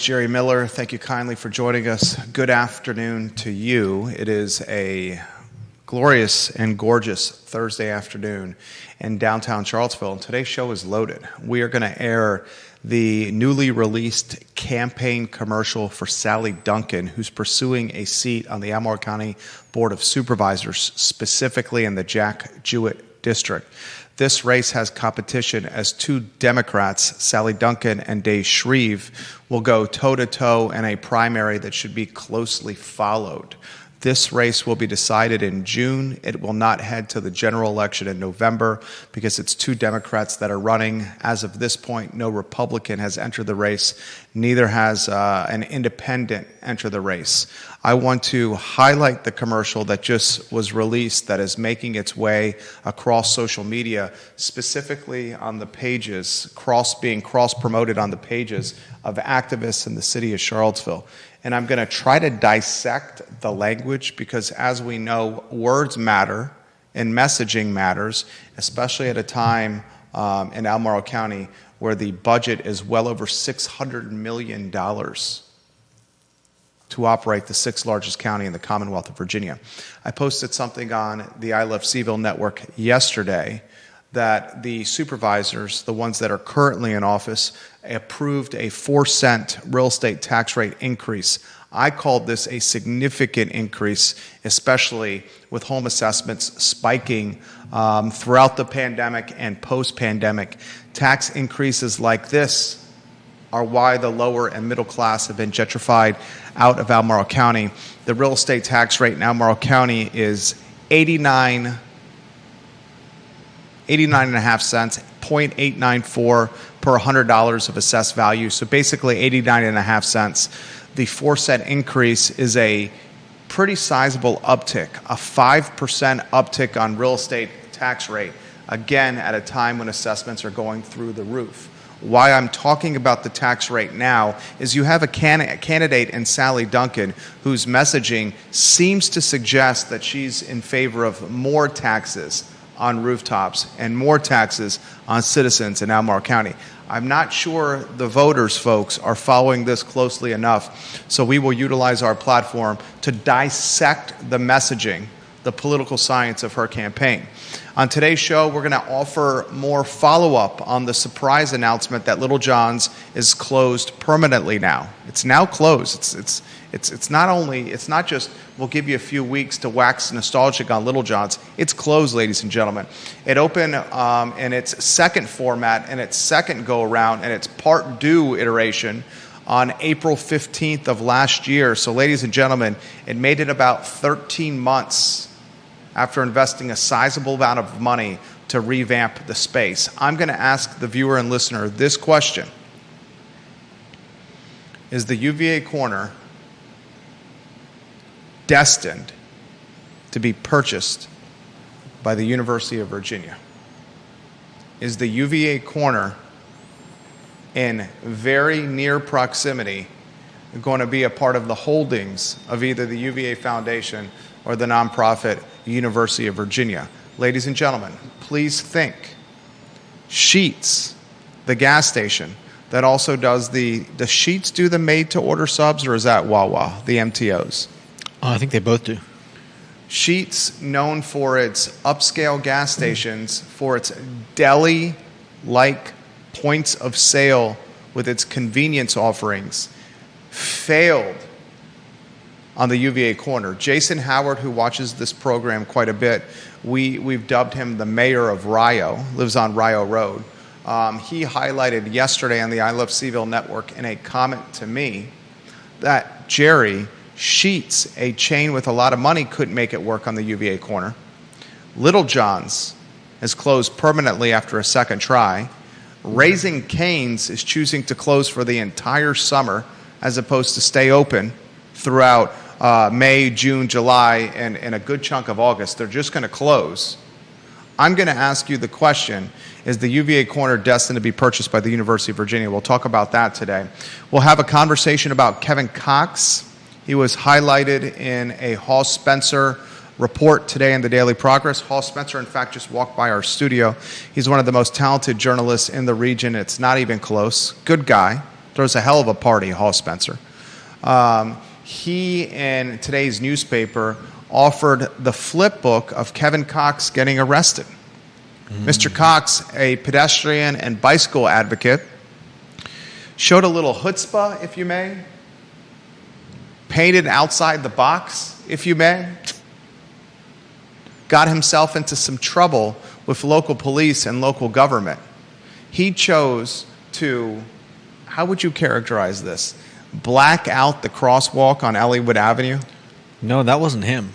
Jerry Miller. Thank you kindly for joining us. Good afternoon to you. It is a glorious and gorgeous Thursday afternoon in downtown Charlottesville, and today's show is loaded. We are going to air the newly released campaign commercial for Sally Duncan, who's pursuing a seat on the Albemarle County Board of Supervisors, specifically in the Jack Jewett District. This race has competition as two Democrats, Sally Duncan and Dave Shreve, will go toe-to-toe in a primary that should be closely followed. This race will be decided in June. It will not head to the general election in November because it's two Democrats that are running. As of this point, no Republican has entered the race. Neither has an independent enter the race. I want to highlight the commercial that just was released that is making its way across social media, specifically on the pages, being cross-promoted on the pages of activists in the city of Charlottesville. And I'm going to try to dissect the language because, as we know, words matter and messaging matters, especially at a time in Albemarle County where the budget is well over $600 million to operate the sixth largest county in the Commonwealth of Virginia. I posted something on the I Love CVille Network yesterday that the supervisors, the ones that are currently in office, approved a 4-cent real estate tax rate increase. I called this a significant increase, especially with home assessments spiking throughout the pandemic and post-pandemic. Tax increases like this are why the lower and middle class have been gentrified out of Albemarle County. The real estate tax rate in Albemarle County is 89.5 cents, 0.894 per $100 of assessed value. So basically 89.5 cents. The 4-cent increase is a pretty sizable uptick, a 5% uptick on real estate tax rate, again, at a time when assessments are going through the roof. Why I'm talking about the tax rate now is you have a candidate in Sally Duncan whose messaging seems to suggest that she's in favor of more taxes on rooftops and more taxes on citizens in Albemarle County. I'm not sure the voters, folks, are following this closely enough, so we will utilize our platform to dissect the messaging, the political science of her campaign. On today's show, we're going to offer more follow-up on the surprise announcement that Littejohn's is closed permanently now. It's now closed. It's not just we'll give you a few weeks to wax nostalgic on Littejohn's. It's closed, ladies and gentlemen. It opened in its second format and its second go-around and its part due iteration on April 15th of last year. So, ladies and gentlemen, it made it about 13 months after investing a sizable amount of money to revamp the space. I'm going to ask the viewer and listener this question. Is the UVA corner destined to be purchased by the University of Virginia? Is the UVA corner in very near proximity going to be a part of the holdings of either the UVA Foundation or the nonprofit University of Virginia? Ladies and gentlemen, please think. Sheetz, the gas station that also does does Sheetz do the made-to-order subs, or is that Wawa, the MTOs? I think they both do. Sheetz, known for its upscale gas stations, for its deli-like points of sale with its convenience offerings, failed on the UVA corner. Jason Howard, who watches this program quite a bit, we've dubbed him the mayor of Rio, lives on Rio Road. He highlighted yesterday on the I Love CVille Network in a comment to me that Jerry, Sheetz, a chain with a lot of money, couldn't make it work on the UVA corner. Littejohn's has closed permanently after a second try. Raising Cane's is choosing to close for the entire summer as opposed to stay open throughout May, June, July, and a good chunk of August. They're just going to close. I'm going to ask you the question, is the UVA corner destined to be purchased by the University of Virginia? We'll talk about that today. We'll have a conversation about Kevin Cox. He was highlighted in a Hall Spencer report today in the Daily Progress. Hall Spencer, in fact, just walked by our studio. He's one of the most talented journalists in the region. It's not even close. Good guy. throws a hell of a party, Hall Spencer. He, in today's newspaper, offered the flip book of Kevin Cox getting arrested. Mr. Cox, a pedestrian and bicycle advocate, showed a little chutzpah, if you may, painted outside the box, if you may, got himself into some trouble with local police and local government. He chose to, how would you characterize this, black out the crosswalk on Elliowood Avenue? No, that wasn't him.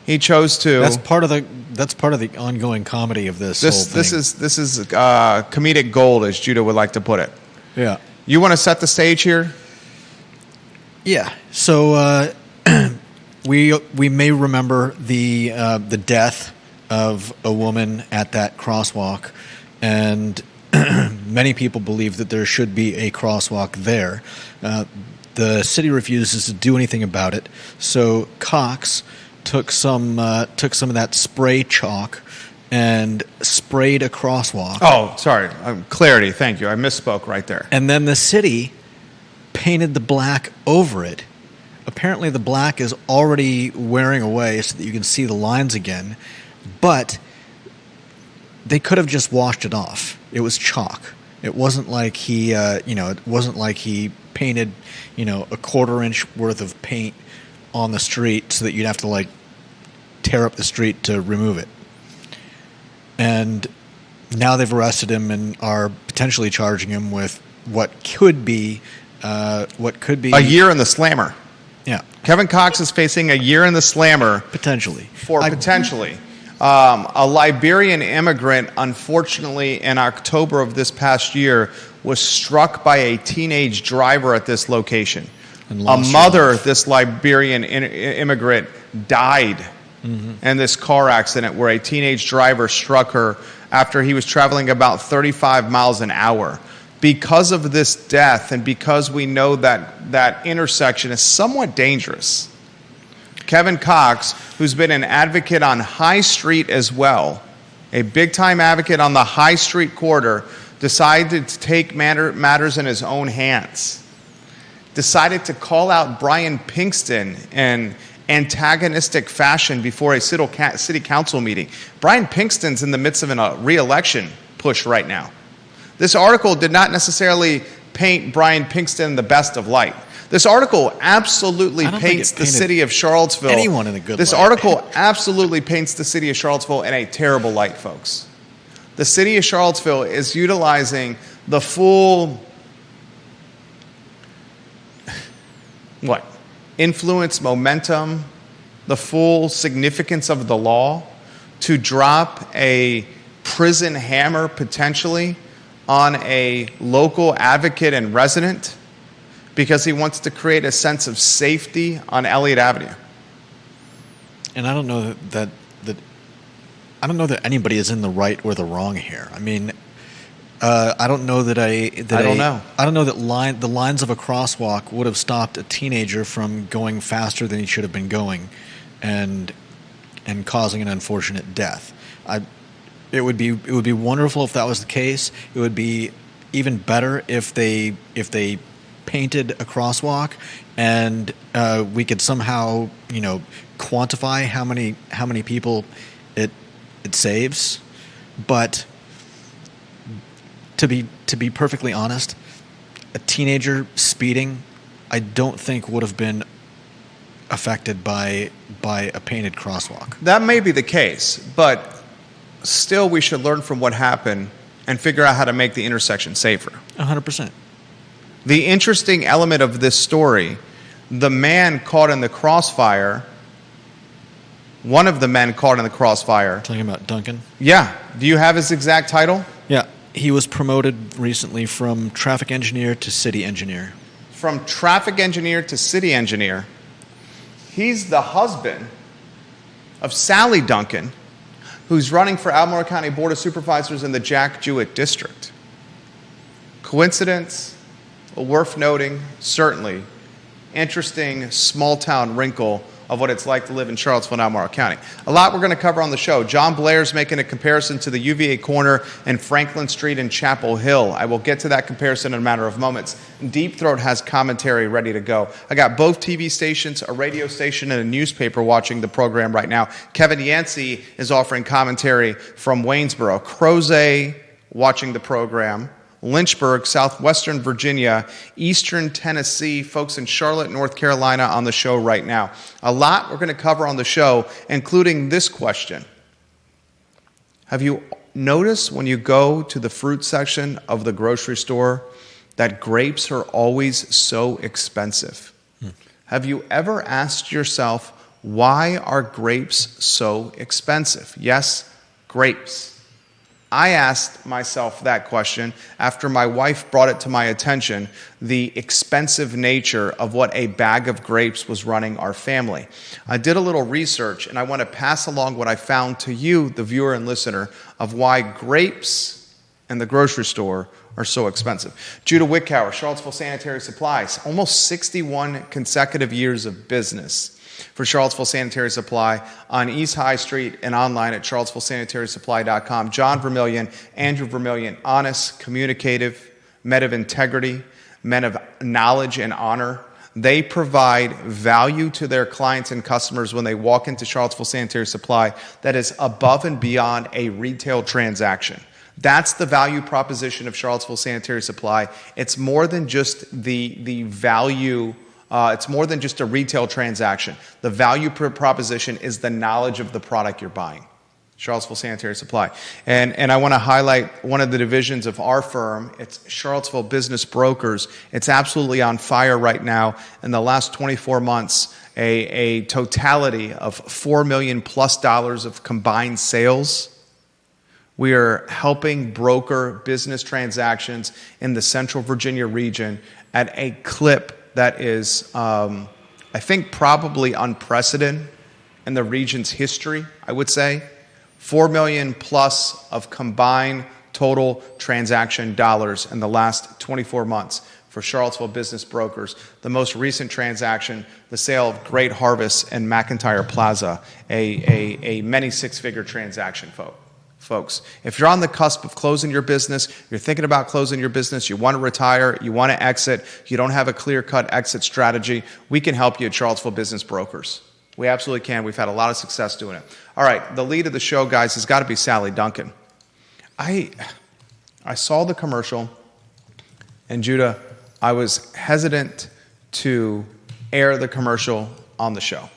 He chose to. That's part of the ongoing comedy of this whole thing. This is comedic gold, as Judah would like to put it. Yeah. You want to set the stage here? Yeah. So we may remember the death of a woman at that crosswalk, and many people believe that there should be a crosswalk there. The city refuses to do anything about it, so Cox took some of that spray chalk and sprayed a crosswalk. Oh, sorry. Clarity. Thank you. I misspoke right there. And then the city painted the black over it. Apparently the black is already wearing away so that you can see the lines again, but they could have just washed it off. It was chalk. It wasn't like he painted, a quarter-inch worth of paint on the street so that you'd have to tear up the street to remove it. And now they've arrested him and are potentially charging him with what could be a year in the slammer. Yeah, Kevin Cox is facing a year in the slammer potentially. A Liberian immigrant, unfortunately, in October of this past year, was struck by a teenage driver at this location. A mother, this Liberian immigrant, died in this car accident where a teenage driver struck her after he was traveling about 35 miles an hour. Because of this death and because we know that that intersection is somewhat dangerous, Kevin Cox, who's been an advocate on High Street as well, a big-time advocate on the High Street corridor, decided to take matters in his own hands. Decided to call out Brian Pinkston in antagonistic fashion before a city council meeting. Brian Pinkston's in the midst of a re-election push right now. This article did not necessarily paint Brian Pinkston in the best of light. This article absolutely paints the city of Charlottesville. Anyone in a good light. This article absolutely paints the city of Charlottesville in a terrible light, folks. The city of Charlottesville is utilizing the full influence, momentum, the full significance of the law to drop a prison hammer potentially on a local advocate and resident because he wants to create a sense of safety on Elliott Avenue. And I don't know that anybody is in the right or the wrong here. I mean, I don't know that the lines of a crosswalk would have stopped a teenager from going faster than he should have been going, and causing an unfortunate death. It would be wonderful if that was the case. It would be even better if they painted a crosswalk and we could somehow quantify how many people it saves. But to be perfectly honest, a teenager speeding, I don't think would have been affected by a painted crosswalk. That may be the case, but still we should learn from what happened and figure out how to make the intersection safer. 100%. The interesting element of this story, the man caught in the crossfire, one of the men caught in the crossfire. Talking about Duncan? Yeah. Do you have his exact title? Yeah. He was promoted recently from traffic engineer to city engineer. From traffic engineer to city engineer. He's the husband of Sally Duncan, who's running for Albemarle County Board of Supervisors in the Jack Jewett District. Coincidence? Well, worth noting, certainly. Interesting small-town wrinkle of what it's like to live in Charlottesville and Albemarle County. A lot we're going to cover on the show. John Blair's making a comparison to the UVA corner and Franklin Street in Chapel Hill. I will get to that comparison in a matter of moments. Deep Throat has commentary ready to go. I got both TV stations, a radio station, and a newspaper watching the program right now. Kevin Yancey is offering commentary from Waynesboro. Crozet watching the program. Lynchburg, southwestern Virginia, eastern Tennessee, folks in Charlotte, North Carolina on the show right now. A lot we're going to cover on the show, including this question. Have you noticed when you go to the fruit section of the grocery store that grapes are always so expensive? Have you ever asked yourself, why are grapes so expensive? Yes, grapes. I asked myself that question after my wife brought it to my attention, the expensive nature of what a bag of grapes was running our family. I did a little research, and I want to pass along what I found to you, the viewer and listener, of why grapes in the grocery store are so expensive. Judah Wickower, Charlottesville Sanitary Supplies, almost 61 consecutive years of business for Charlottesville Sanitary Supply on East High Street and online at charlottesvillesanitarysupply.com. John Vermillion, Andrew Vermillion, honest, communicative, men of integrity, men of knowledge and honor. They provide value to their clients and customers when they walk into Charlottesville Sanitary Supply that is above and beyond a retail transaction. That's the value proposition of Charlottesville Sanitary Supply. It's more than just the value. It's more than just a retail transaction. The value proposition is the knowledge of the product you're buying. Charlottesville Sanitary Supply. And I want to highlight one of the divisions of our firm. It's Charlottesville Business Brokers. It's absolutely on fire right now. In the last 24 months, a totality of $4 million plus of combined sales. We are helping broker business transactions in the Central Virginia region at a clip that is, I think, probably unprecedented in the region's history, I would say. $4 million plus of combined total transaction dollars in the last 24 months for Charlottesville Business Brokers. The most recent transaction, the sale of Great Harvest and McIntyre Plaza, a many six-figure transaction, folks. If you're on the cusp of closing your business, you're thinking about closing your business, you want to retire, you want to exit, you don't have a clear-cut exit strategy, we can help you at Charlottesville Business Brokers. We absolutely can. We've had a lot of success doing it. All right, the lead of the show, guys, has got to be Sally Duncan. I saw the commercial, and Judah, I was hesitant to air the commercial on the show.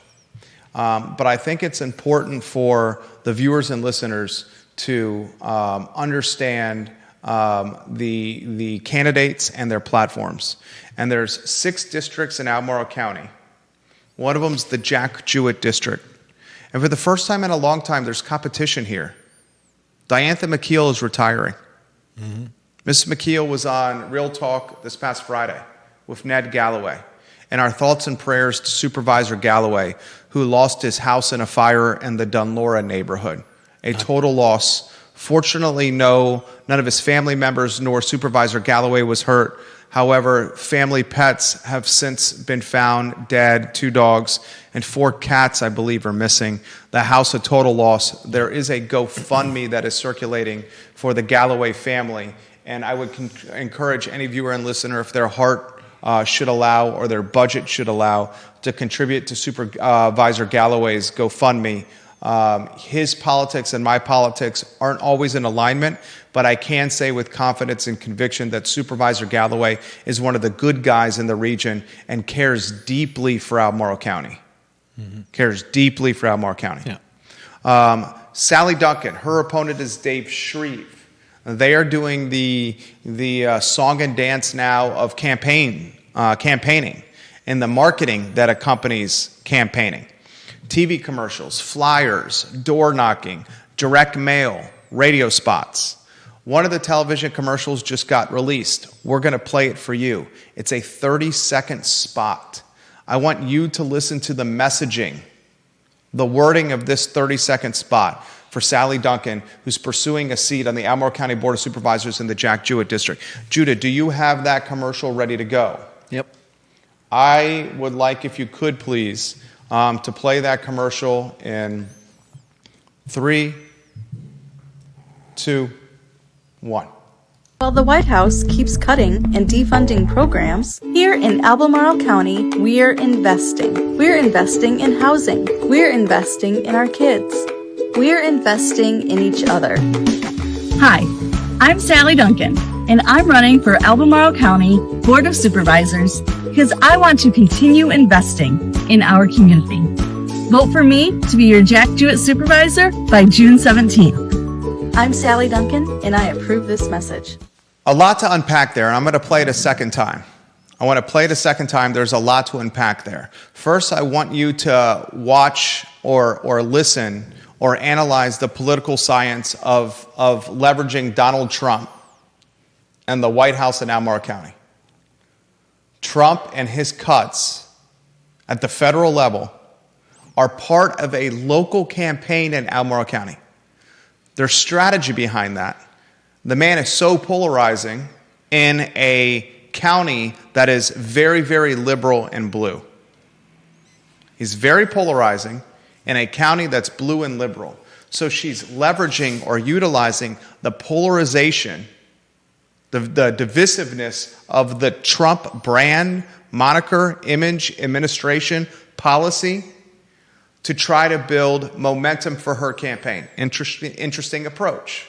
But I think it's important for the viewers and listeners to understand the candidates and their platforms. And there's 6 districts in Albemarle County. One of them is the Jack Jewett District. And for the first time in a long time, there's competition here. Diantha McKeel is retiring. Mm-hmm. Ms. McKeel was on Real Talk this past Friday with Ned Galloway. And our thoughts and prayers to Supervisor Galloway, who lost his house in a fire in the Dunlora neighborhood. A total loss. Fortunately, none of his family members nor Supervisor Galloway was hurt. However, family pets have since been found dead, 2 dogs, and 4 cats, I believe, are missing. The house a total loss. There is a GoFundMe that is circulating for the Galloway family, and I would encourage any viewer and listener, if their heart should allow or their budget should allow, to contribute to Supervisor Galloway's GoFundMe. His politics and my politics aren't always in alignment, but I can say with confidence and conviction that Supervisor Galloway is one of the good guys in the region and cares deeply for Albemarle County. Mm-hmm. Cares deeply for Albemarle County. Yeah. Sally Duncan, her opponent is Dave Shreve. They are doing the song and dance now of campaigning and the marketing that accompanies campaigning. TV commercials, flyers, door knocking, direct mail, radio spots. One of the television commercials just got released. We're going to play it for you. It's a 30-second spot. I want you to listen to the messaging, the wording of this 30-second spot for Sally Duncan, who's pursuing a seat on the Albemarle County Board of Supervisors in the Jack Jewett District. Judah, do you have that commercial ready to go? Yep. I would like, if you could please, to play that commercial in 3, 2, 1. While the White House keeps cutting and defunding programs, here in Albemarle County, we're investing. We're investing in housing. We're investing in our kids. We're investing in each other. Hi, I'm Sally Duncan, and I'm running for Albemarle County Board of Supervisors because I want to continue investing in our community. Vote for me to be your Jack Jewett Supervisor by June 17th. I'm Sally Duncan, and I approve this message. A lot to unpack there, and I'm going to play it a second time. I want to play it a second time. There's a lot to unpack there. First, I want you to watch or listen or analyze the political science of leveraging Donald Trump and the White House in Albemarle County. Trump and his cuts at the federal level are part of a local campaign in Albemarle County. There's strategy behind that. The man is so polarizing in a county that is very, very liberal and blue. He's very polarizing in a county that's blue and liberal. So she's leveraging or utilizing the polarization, the divisiveness of the Trump brand, moniker, image, administration, policy to try to build momentum for her campaign. Interesting approach.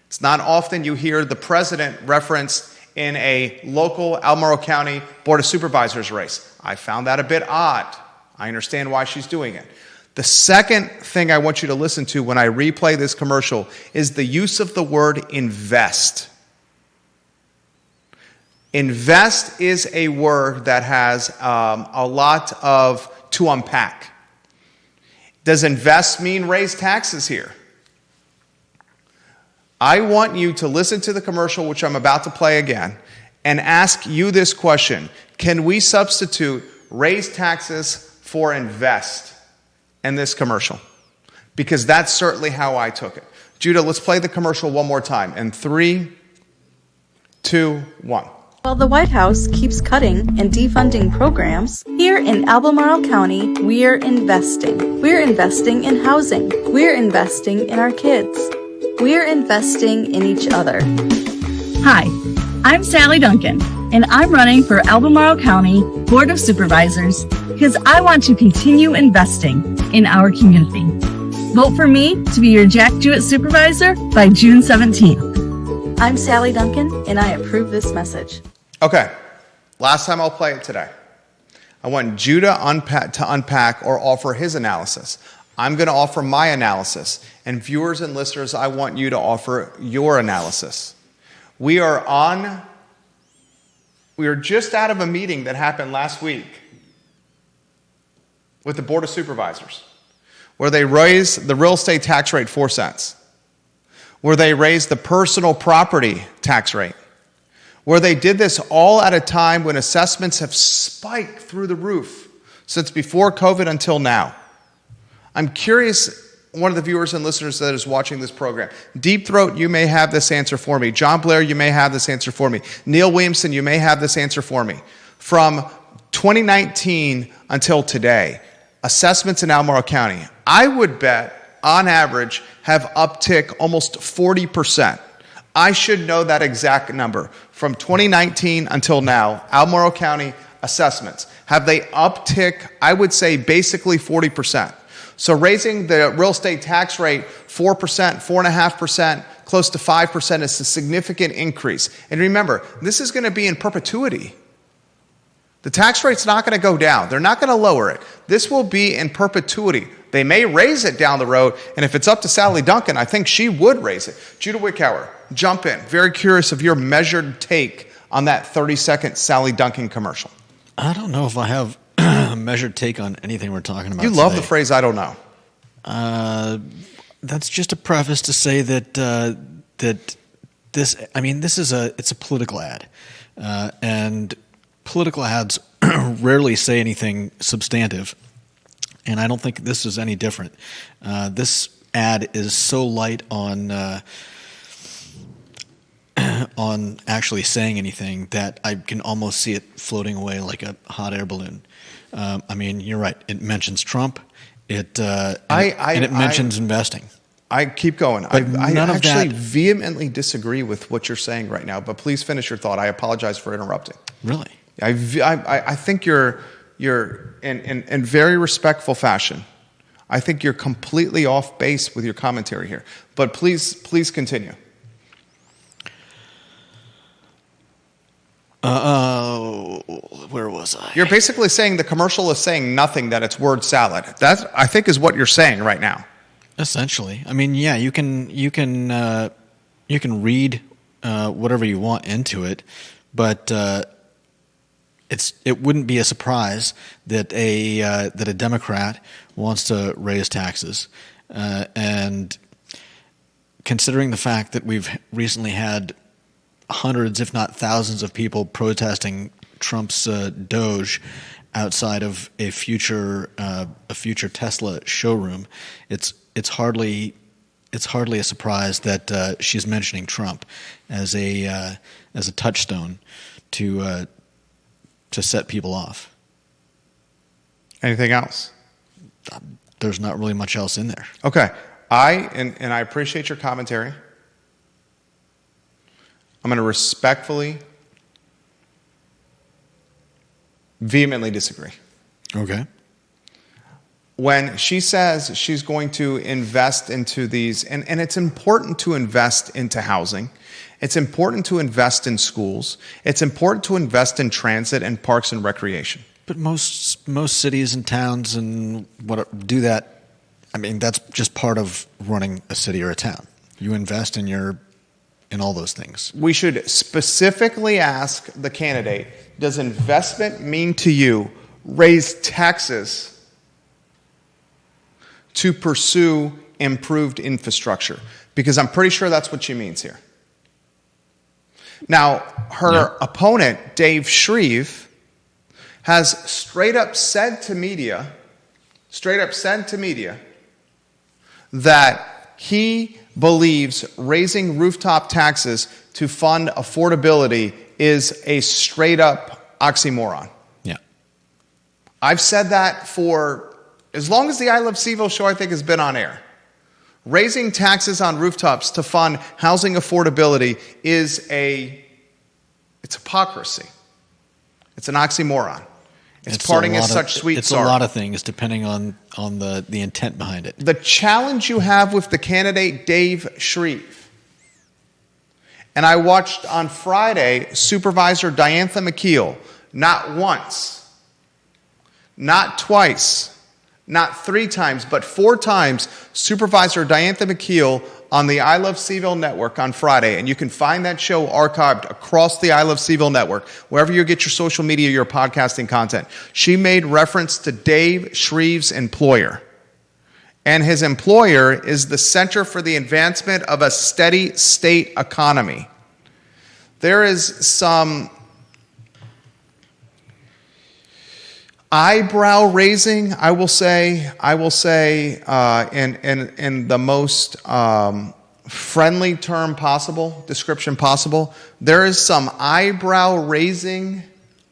It's not often you hear the president referenced in a local Albemarle County Board of Supervisors race. I found that a bit odd. I understand why she's doing it. The second thing I want you to listen to when I replay this commercial is the use of the word invest. Invest is a word that has a lot to unpack. Does invest mean raise taxes here? I want you to listen to the commercial, which I'm about to play again, and ask you this question. Can we substitute raise taxes for invest in this commercial? Because that's certainly how I took it. Judah, let's play the commercial one more time. In 3, 2, 1. While the White House keeps cutting and defunding programs, here in Albemarle County, we're investing. We're investing in housing. We're investing in our kids. We're investing in each other. Hi, I'm Sally Duncan, and I'm running for Albemarle County Board of Supervisors because I want to continue investing in our community. Vote for me to be your Jack Jewett Supervisor by June 17th. I'm Sally Duncan, and I approve this message. Okay, last time I'll play it today. I want Judah to unpack or offer his analysis. I'm going to offer my analysis. And viewers and listeners, I want you to offer your analysis. We are just out of a meeting that happened last week with the Board of Supervisors, where they raised the real estate tax rate 4 cents, where they raised the personal property tax rate, where they did this all at a time when assessments have spiked through the roof since before COVID until now. I'm curious, one of the viewers and listeners that is watching this program, Deep Throat, you may have this answer for me. John Blair, you may have this answer for me. Neil Williamson, you may have this answer for me. From 2019 until today, assessments in Albemarle County, I would bet, on average, have uptick almost 40%. I should know that exact number. From 2019 until now, Albemarle County assessments, have they uptick, I would say, basically 40%. So raising the real estate tax rate 4%, 4.5%, close to 5% is a significant increase. And remember, this is going to be in perpetuity. The tax rate's not going to go down. They're not going to lower it. This will be in perpetuity. They may raise it down the road, and if it's up to Sally Duncan, I think she would raise it. Judah Wickhauer, jump in. Very curious of your measured take on that 30-second Sally Duncan commercial. I don't know if I have a measured take on anything we're talking about. You love the phrase, I don't know. That's just a preface to say that it's a political ad. And political ads rarely say anything substantive. And I don't think this is any different. This ad is so light on on actually saying anything that I can almost see it floating away like a hot air balloon. I mean, you're right. It mentions Trump. It mentions investing. I keep going. I none of actually that- vehemently disagree with what you're saying right now, but please finish your thought. I apologize for interrupting. Really? I think you're in very respectful fashion. I think you're completely off base with your commentary here. But please continue. Where was I? You're basically saying the commercial is saying nothing, that it's word salad. That, I think, is what you're saying right now. Essentially, I mean, yeah, you can read whatever you want into it, but it wouldn't be a surprise that a Democrat wants to raise taxes, and considering the fact that we've recently had hundreds, if not thousands, of people protesting Trump's Doge outside of a future Tesla showroom, it's hardly a surprise that she's mentioning Trump as a touchstone to set people off. Anything else? There's not really much else in there. Okay. And I appreciate your commentary. I'm going to respectfully, vehemently disagree. Okay. When she says she's going to invest into these, and it's important to invest into housing, it's important to invest in schools, it's important to invest in transit and parks and recreation. But most cities and towns and what do that, I mean, that's just part of running a city or a town. You invest in all those things. We should specifically ask the candidate, does investment mean to you raise taxes to pursue improved infrastructure? Because I'm pretty sure that's what she means here. Now, her opponent, Dave Shreve, has straight up said to media that he believes raising rooftop taxes to fund affordability is a straight up oxymoron. Yeah. I've said that for as long as the I Love CVille show, I think, has been on air. Raising taxes on rooftops to fund housing affordability is it's hypocrisy. It's an oxymoron. It's parting as such sweet It's sorrow. a lot of things depending on the intent behind it. The challenge you have with the candidate Dave Shreve, and I watched on Friday Supervisor Diantha McKeel, not once, not twice, not 3 times, but 4 times, Supervisor Diantha McKeel on the I Love CVille Network on Friday. And you can find that show archived across the I Love CVille Network, wherever you get your social media, your podcasting content. She made reference to Dave Shreve's employer. And his employer is the Center for the Advancement of a Steady State Economy. There is some eyebrow raising, I will say, in the most friendly description possible. There is some eyebrow raising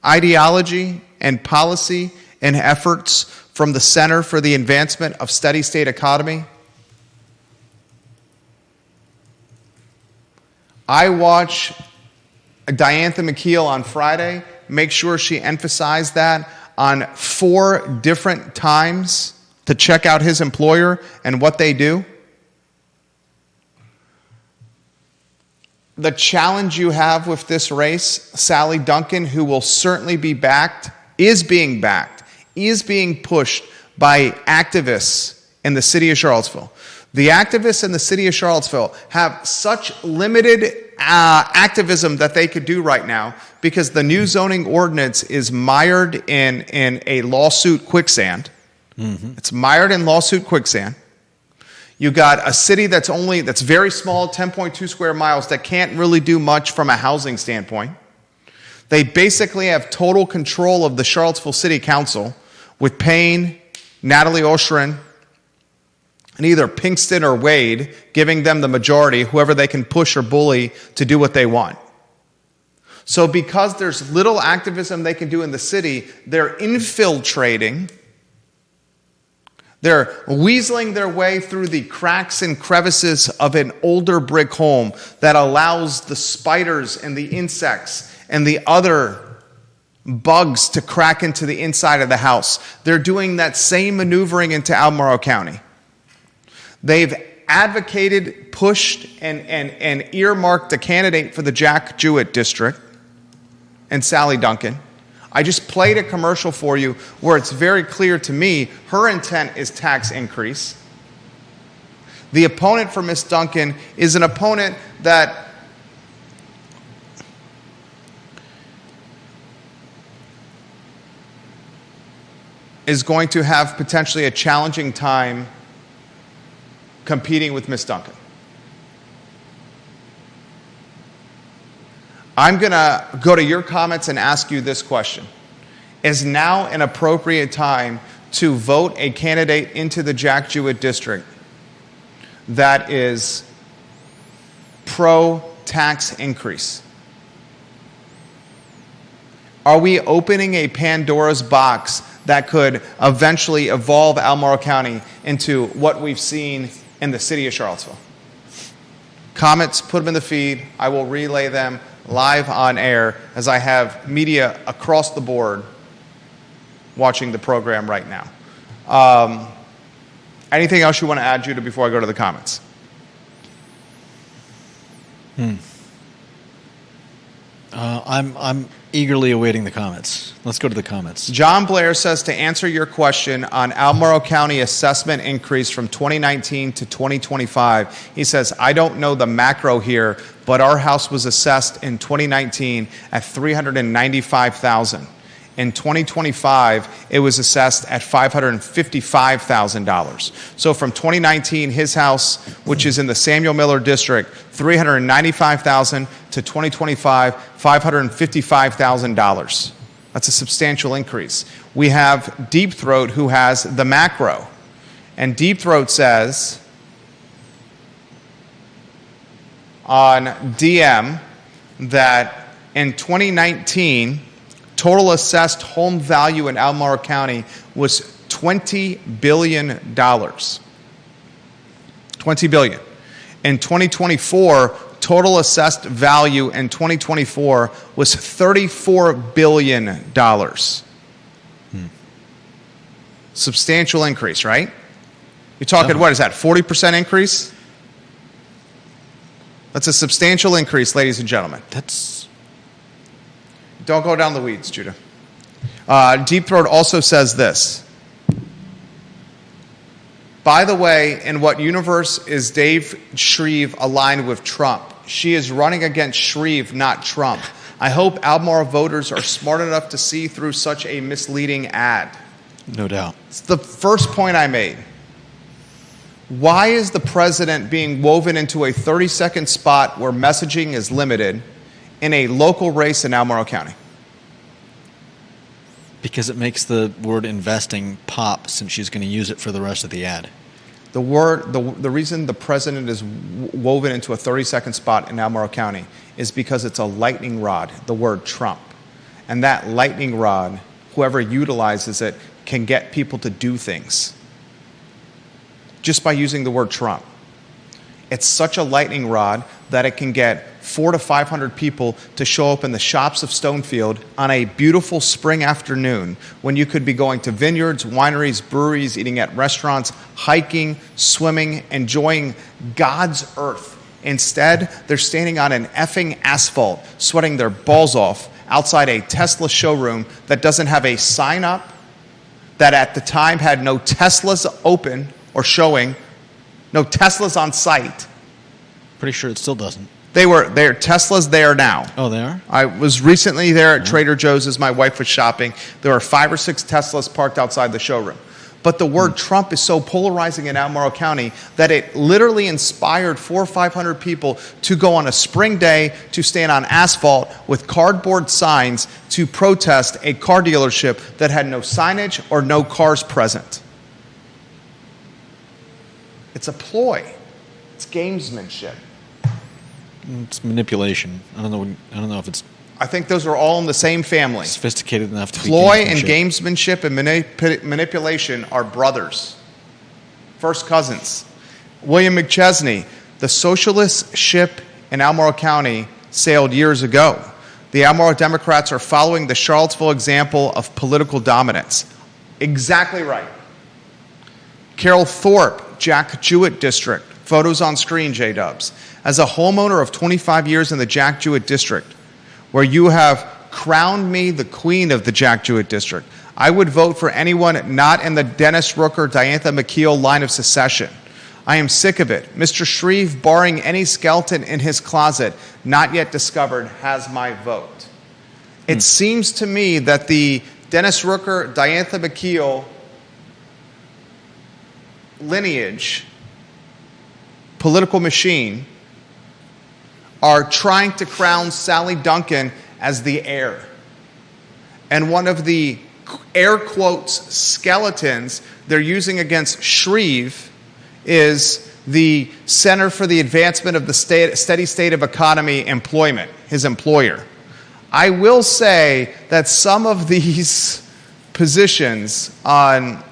ideology and policy and efforts from the Center for the Advancement of Steady State Economy. I watch Diantha McKeel on Friday, make sure she emphasized that on 4 different times to check out his employer and what they do. The challenge you have with this race, Sally Duncan, who will certainly be backed, is being pushed by activists in the city of Charlottesville. The activists in the city of Charlottesville have such limited activism that they could do right now because the new zoning ordinance is mired in a lawsuit quicksand. Mm-hmm. It's mired in lawsuit quicksand. You got a city that's very small, 10.2 square miles, that can't really do much from a housing standpoint. They basically have total control of the Charlottesville City Council with Payne, Natalie Oshrin, and either Pinkston or Wade, giving them the majority, whoever they can push or bully to do what they want. So because there's little activism they can do in the city, they're infiltrating. They're weaseling their way through the cracks and crevices of an older brick home that allows the spiders and the insects and the other bugs to crack into the inside of the house. They're doing that same maneuvering into Albemarle County. They've advocated, pushed, and earmarked a candidate for the Jack Jewett district and Sally Duncan. I just played a commercial for you where it's very clear to me her intent is tax increase. The opponent for Ms. Duncan is an opponent that is going to have potentially a challenging time competing with Ms. Duncan. I'm going to go to your comments and ask you this question. Is now an appropriate time to vote a candidate into the Jack Jewett district that is pro-tax increase? Are we opening a Pandora's box that could eventually evolve Albemarle County into what we've seen in the city of Charlottesville? Comments, put them in the feed. I will relay them live on air as I have media across the board watching the program right now. Anything else you want to add, Judah, before I go to the comments? I'm eagerly awaiting the comments. Let's go to the comments. John Blair says, to answer your question on Albemarle County assessment increase from 2019 to 2025, he says, I don't know the macro here, but our house was assessed in 2019 at $395,000. In 2025, it was assessed at $555,000. So from 2019, his house, which is in the Samuel Miller district, $395,000 to 2025, $555,000. That's a substantial increase. We have Deep Throat, who has the macro. And Deep Throat says on DM that in 2019, total assessed home value in Albemarle County was $20 billion. $20 billion. In 2024, total assessed value in 2024 was $34 billion. Substantial increase, right? You're talking, what is that, 40% increase? That's a substantial increase, ladies and gentlemen. Don't go down the weeds, Judah. Deep Throat also says this. By the way, in what universe is Dave Shreve aligned with Trump? She is running against Shreve, not Trump. I hope Albemarle voters are smart enough to see through such a misleading ad. No doubt. It's the first point I made. Why is the president being woven into a 30-second spot where messaging is limited in a local race in Albemarle County? Because it makes the word investing pop, since she's going to use it for the rest of the ad. The reason the president is woven into a 30-second spot in Albemarle County is because it's a lightning rod, the word Trump. And that lightning rod, whoever utilizes it, can get people to do things just by using the word Trump. It's such a lightning rod that it can get 400 to 500 people to show up in the shops of Stonefield on a beautiful spring afternoon when you could be going to vineyards, wineries, breweries, eating at restaurants, hiking, swimming, enjoying God's earth. Instead, they're standing on an effing asphalt, sweating their balls off outside a Tesla showroom that doesn't have a sign up, that at the time had no Teslas open or showing, no Teslas on site. Pretty sure it still doesn't. They're Teslas there now. Oh, they are? I was recently there at Trader Joe's as my wife was shopping. There were 5 or 6 Teslas parked outside the showroom. But the word Trump is so polarizing in Albemarle County that it literally inspired 400 or 500 people to go on a spring day to stand on asphalt with cardboard signs to protest a car dealership that had no signage or no cars present. It's a ploy. It's gamesmanship. It's manipulation. I don't know if it's. I think those are all in the same family. Sophisticated enough to Ploy be and gamesmanship and manipulation are brothers, first cousins. William McChesney, the socialist ship in Albemarle County sailed years ago. The Albemarle Democrats are following the Charlottesville example of political dominance. Exactly right. Carol Thorpe, Jack Jewett District. Photos on screen, J-Dubs. As a homeowner of 25 years in the Jack Jewett District, where you have crowned me the queen of the Jack Jewett District, I would vote for anyone not in the Dennis Rooker, Diantha McKeel line of secession. I am sick of it. Mr. Shreve, barring any skeleton in his closet not yet discovered, has my vote. It seems to me that the Dennis Rooker, Diantha McKeel lineage, political machine, are trying to crown Sally Duncan as the heir. And one of the air quotes skeletons they're using against Shreve is the Center for the Advancement of the Steady State of Economy Employment, his employer. I will say that some of these positions on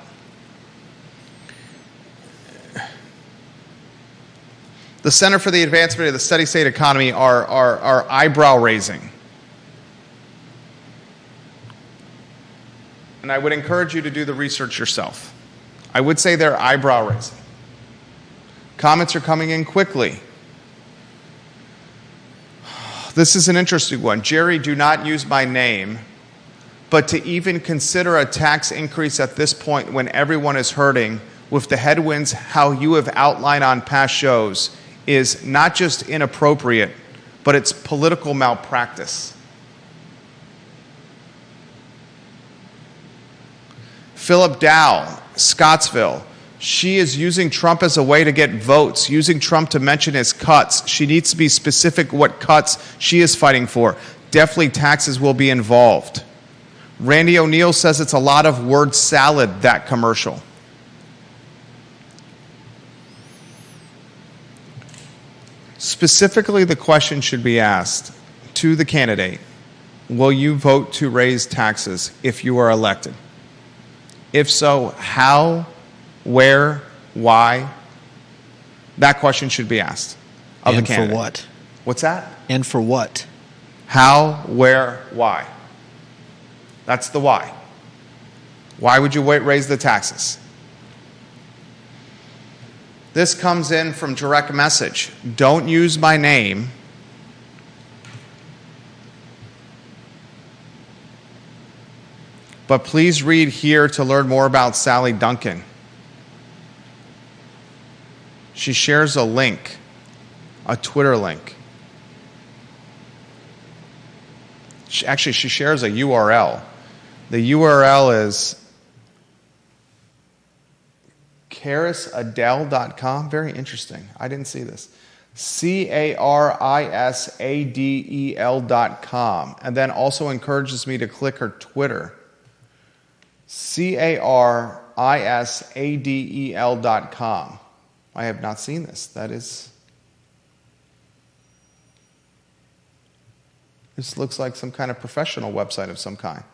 the Center for the Advancement of the Steady State Economy are eyebrow-raising. And I would encourage you to do the research yourself. I would say they're eyebrow-raising. Comments are coming in quickly. This is an interesting one. Jerry, do not use my name, but to even consider a tax increase at this point when everyone is hurting with the headwinds how you have outlined on past shows is not just inappropriate, but it's political malpractice. Philip Dow, Scottsville. She is using Trump as a way to get votes, using Trump to mention his cuts. She needs to be specific what cuts she is fighting for. Definitely taxes will be involved. Randy O'Neill says it's a lot of word salad, that commercial. Specifically, the question should be asked to the candidate, will you vote to raise taxes if you are elected? If so, how, where, why? That question should be asked of the candidate. And for what? What's that? And for what? How, where, why? That's the why. Why would you raise the taxes? This comes in from direct message. Don't use my name. But please read here to learn more about Sally Duncan. She shares a link, a Twitter link. She shares a URL. The URL is carisadele.com. Very interesting. I didn't see this. carisadel.com. And then also encourages me to click her Twitter. carisadel.com. I have not seen this. This looks like some kind of professional website of some kind.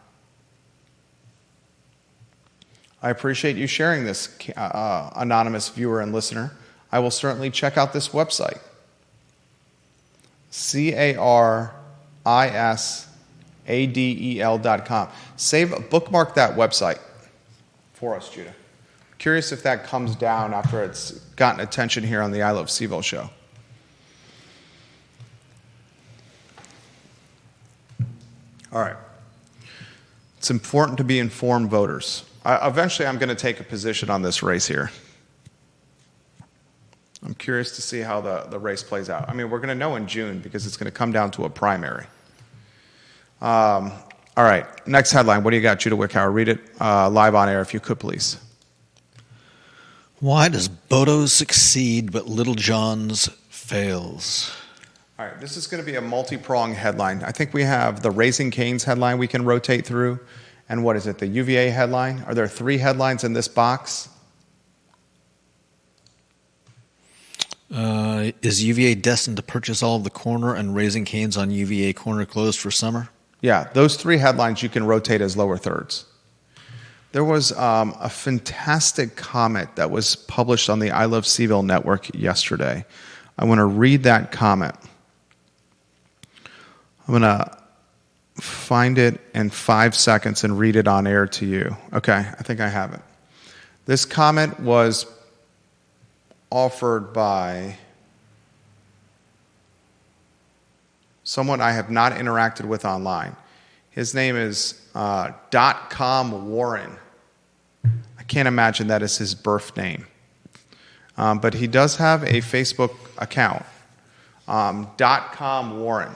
I appreciate you sharing this, anonymous viewer and listener. I will certainly check out this website. carisadel.com. Bookmark that website for us, Judah. Curious if that comes down after it's gotten attention here on the I Love CVille show. All right. It's important to be informed voters. Eventually, I'm going to take a position on this race here. I'm curious to see how the race plays out. I mean, we're going to know in June because it's going to come down to a primary. All right, next headline. What do you got, Judah Wickhauer? Read it live on air if you could, please. Why does Bodo succeed but Littejohn's fails? All right, this is going to be a multi-pronged headline. I think we have the Raising Cane's headline we can rotate through. And what is it, the UVA headline? Are there 3 headlines in this box? Is UVA destined to purchase all of the corner and Raising Cane's on UVA corner closed for summer? Yeah, those three headlines you can rotate as lower thirds. There was a fantastic comment that was published on the I Love CVille Network yesterday. I want to read that comment. I'm going to find it in 5 seconds and read it on air to you. Okay, I think I have it. This comment was offered by someone I have not interacted with online. His name is .com Warren. I can't imagine that is his birth name. But he does have a Facebook account, .com Warren.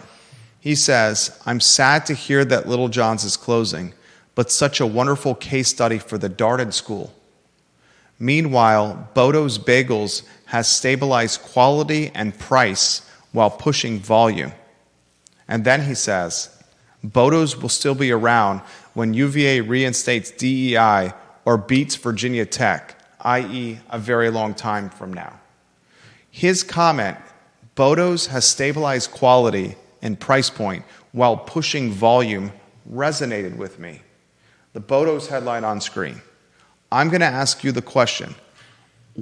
He says, I'm sad to hear that Littlejohn's is closing, but such a wonderful case study for the Darden School. Meanwhile, Bodo's Bagels has stabilized quality and price while pushing volume. And then he says, Bodo's will still be around when UVA reinstates DEI or beats Virginia Tech, i.e. a very long time from now. His comment, Bodo's has stabilized quality and price point while pushing volume, resonated with me. The Bodo's headline on screen. I'm going to ask you the question,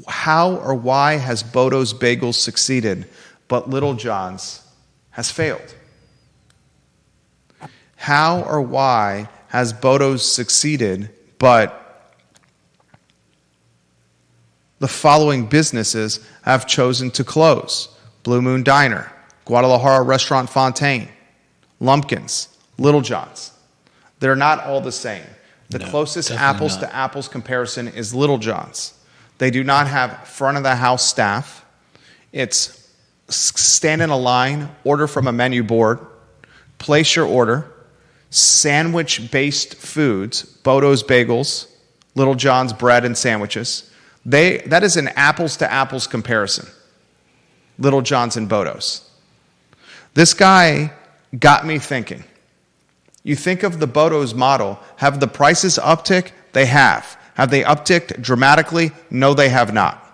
how or why has Bodo's Bagels succeeded, but Littlejohn's has failed? How or why has Bodo's succeeded, but the following businesses have chosen to close? Blue Moon Diner, Guadalajara Restaurant Fontaine, Lumpkins, Littlejohn's. They're not all the same. The closest apples to apples comparison is Littlejohn's. They do not have front of the house staff. It's stand in a line, order from a menu board, place your order, sandwich-based foods, Bodo's Bagels, Littlejohn's bread and sandwiches. That is an apples to apples comparison. Littlejohn's and Bodo's. This guy got me thinking. You think of the Bodo's model. Have the prices uptick? They have. Have they upticked dramatically? No, they have not.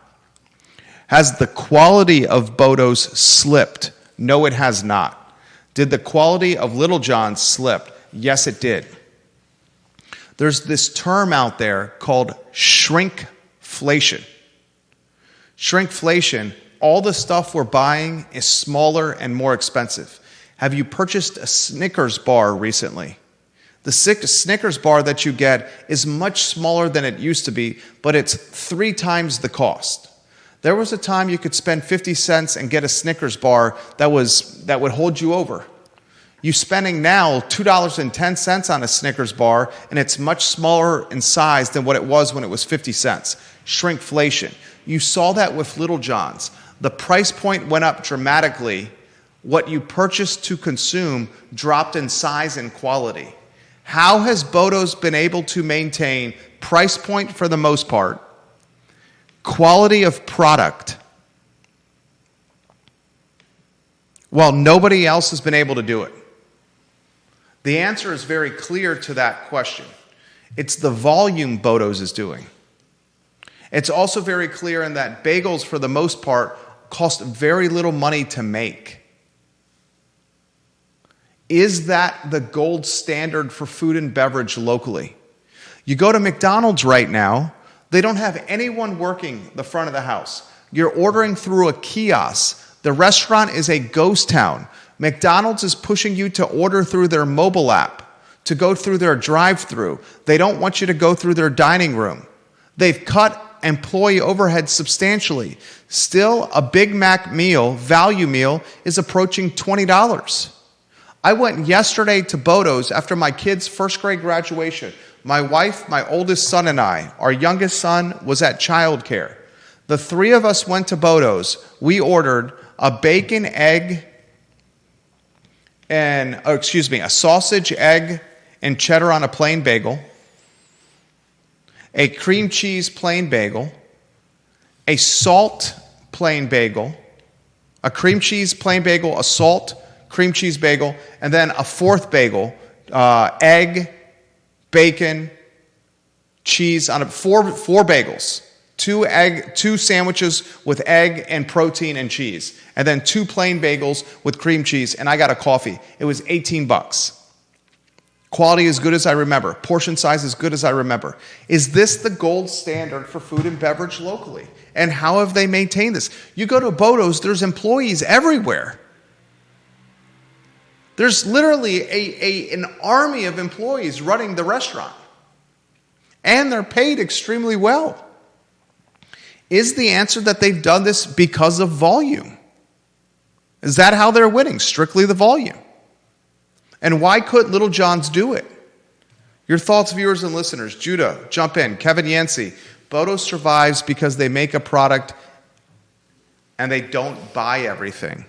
Has the quality of Bodo's slipped? No, it has not. Did the quality of Littlejohn's slip? Yes, it did. There's this term out there called shrinkflation. Shrinkflation, all the stuff we're buying is smaller and more expensive. Have you purchased a Snickers bar recently? The Snickers bar that you get is much smaller than it used to be, but it's 3 times the cost. There was a time you could spend 50 cents and get a Snickers bar that would hold you over. You're spending now $2.10 on a Snickers bar, and it's much smaller in size than what it was when it was 50 cents. Shrinkflation. You saw that with Littlejohn's. The price point went up dramatically. What you purchased to consume dropped in size and quality. How has Bodo's been able to maintain price point for the most part, quality of product, while nobody else has been able to do it? The answer is very clear to that question. It's the volume Bodo's is doing. It's also very clear in that bagels, for the most part, cost very little money to make. Is that the gold standard for food and beverage locally? You go to McDonald's right now, they don't have anyone working the front of the house. You're ordering through a kiosk. The restaurant is a ghost town. McDonald's is pushing you to order through their mobile app, to go through their drive-thru. They don't want you to go through their dining room. They've cut employee overhead substantially. Still, a Big Mac meal, value meal, is approaching $20. I went yesterday to Bodo's after my kid's first grade graduation. My wife, my oldest son, and I, our youngest son, was at childcare. The 3 of us went to Bodo's. We ordered a bacon, egg, a sausage, egg, and cheddar on a plain bagel, a cream cheese plain bagel, a salt plain bagel, a cream cheese plain bagel, a salt cream cheese bagel, and then a 4th bagel, egg, bacon, cheese on four bagels. two sandwiches with egg and protein and cheese, and then 2 plain bagels with cream cheese, and I got a coffee. It was $18. Quality as good as I remember. Portion size as good as I remember. Is this the gold standard for food and beverage locally? And how have they maintained this? You go to Bodo's, there's employees everywhere. There's literally an army of employees running the restaurant. And they're paid extremely well. Is the answer that they've done this because of volume? Is that how they're winning? Strictly the volume. And why couldn't Littejohn's do it? Your thoughts, viewers and listeners. Judah, jump in. Kevin Yancey. Bodo survives because they make a product and they don't buy everything.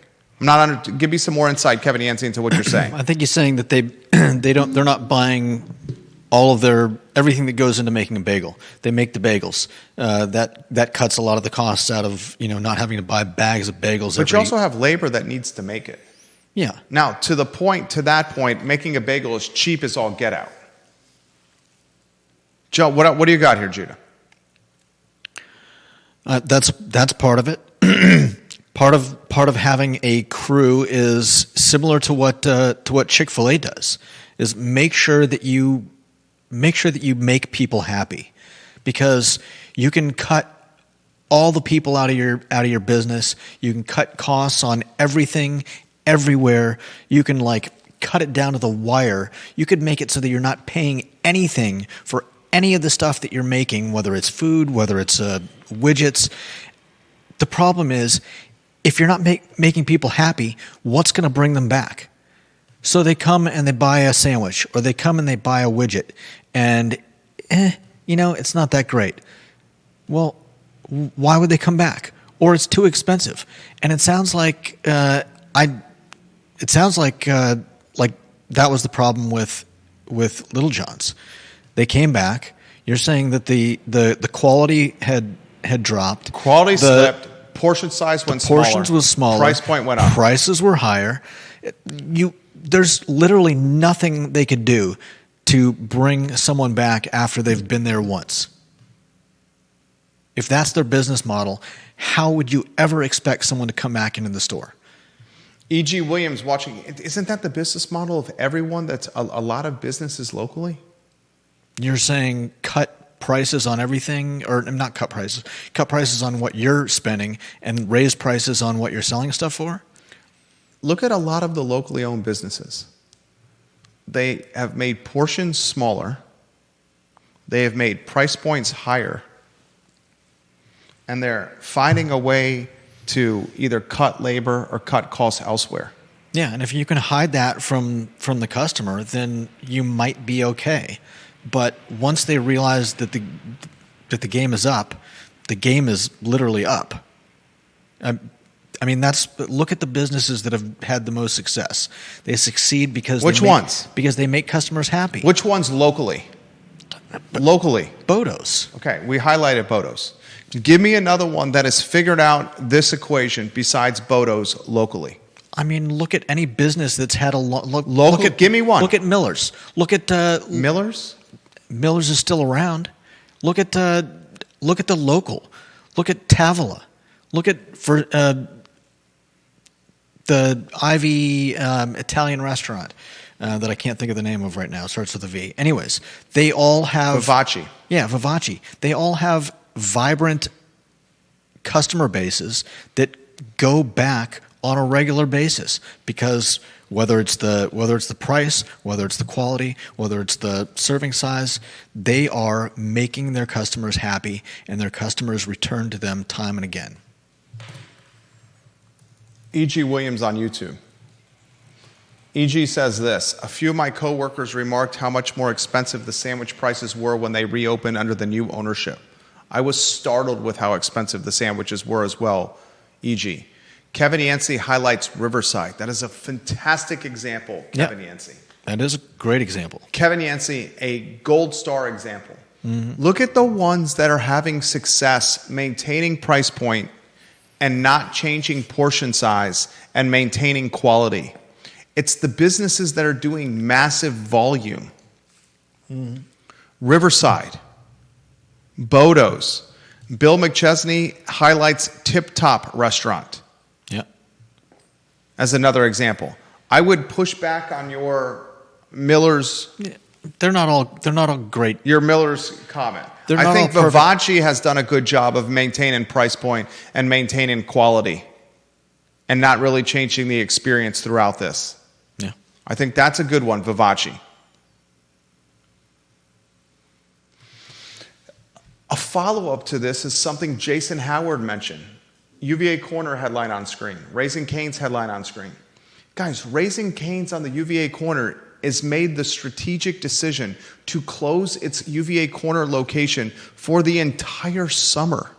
Give me some more insight, Kevin Yancey, into what you're saying. I think you're saying that they're not buying all of everything that goes into making a bagel. They make the bagels. That cuts a lot of the costs out of not having to buy bags of bagels. But you also have labor that needs to make it. Yeah. Now, to that point, making a bagel is cheap as all get out. Joe, what do you got here, Judah? That's part of it. Part of having a crew is similar to what Chick-fil-A does. Is make sure that you make people happy, because you can cut all the people out of your business. You can cut costs on everything, everywhere. You can cut it down to the wire. You could make it so that you're not paying anything for any of the stuff that you're making, whether it's food, whether it's widgets. The problem is, if you're not making people happy, what's going to bring them back? So they come and they buy a sandwich, or they come and they buy a widget, and it's not that great. Well, why would they come back? Or it's too expensive. And it sounds like that was the problem with Littejohn's. They came back. You're saying that the quality had dropped. Quality slipped. Portion size went smaller. Portions was smaller. Price point went up. Prices were higher. There's literally nothing they could do to bring someone back after they've been there once. If that's their business model, how would you ever expect someone to come back into the store? E.G. Williams watching. Isn't that the business model of everyone that's a lot of businesses locally? You're saying cut prices on everything, or not cut prices on what you're spending and raise prices on what you're selling stuff for? Look at a lot of the locally owned businesses. They have made portions smaller. They have made price points higher. And they're finding a way to either cut labor or cut costs elsewhere. Yeah, and if you can hide that from the customer, then you might be okay. But once they realize that the game is up, the game is literally up. Look at the businesses that have had the most success. They succeed because because they make customers happy. Which ones locally? Locally. Bodo's. Okay, we highlighted Bodo's. Give me another one that has figured out this equation besides Bodo's locally. Look at any business that's had a local. Give me one. Look at Miller's. Look at Miller's. Miller's is still around. Look at the local. Look at Tavola. Look at the Ivy Italian restaurant that I can't think of the name of right now. It starts with a V. Anyways, they all have Vivace. Yeah, Vivace. They all have vibrant customer bases that go back on a regular basis, because whether it's the price, whether it's the quality, whether it's the serving size, they are making their customers happy, and their customers return to them time and again. E.G. Williams on YouTube. E.G. says this: a few of my coworkers remarked how much more expensive the sandwich prices were when they reopened under the new ownership. I was startled with how expensive the sandwiches were as well, E.G. Kevin Yancey highlights Riverside. That is a fantastic example, Kevin Yancey. That is a great example. Kevin Yancey, a gold star example. Mm-hmm. Look at the ones that are having success maintaining price point and not changing portion size and maintaining quality. It's the businesses that are doing massive volume. Mm-hmm. Riverside, Bodo's, Bill McChesney highlights Tip Top Restaurant as another example. I would push back on your Miller's. Yeah, they're not all great. Your Miller's comment. I think Vivace has done a good job of maintaining price point and maintaining quality, and not really changing the experience throughout this. Yeah, I think that's a good one, Vivace. A follow-up to this is something Jason Howard mentioned. UVA Corner headline on screen. Raising Cane's headline on screen. Guys, Raising Cane's on the UVA Corner has made the strategic decision to close its UVA Corner location for the entire summer.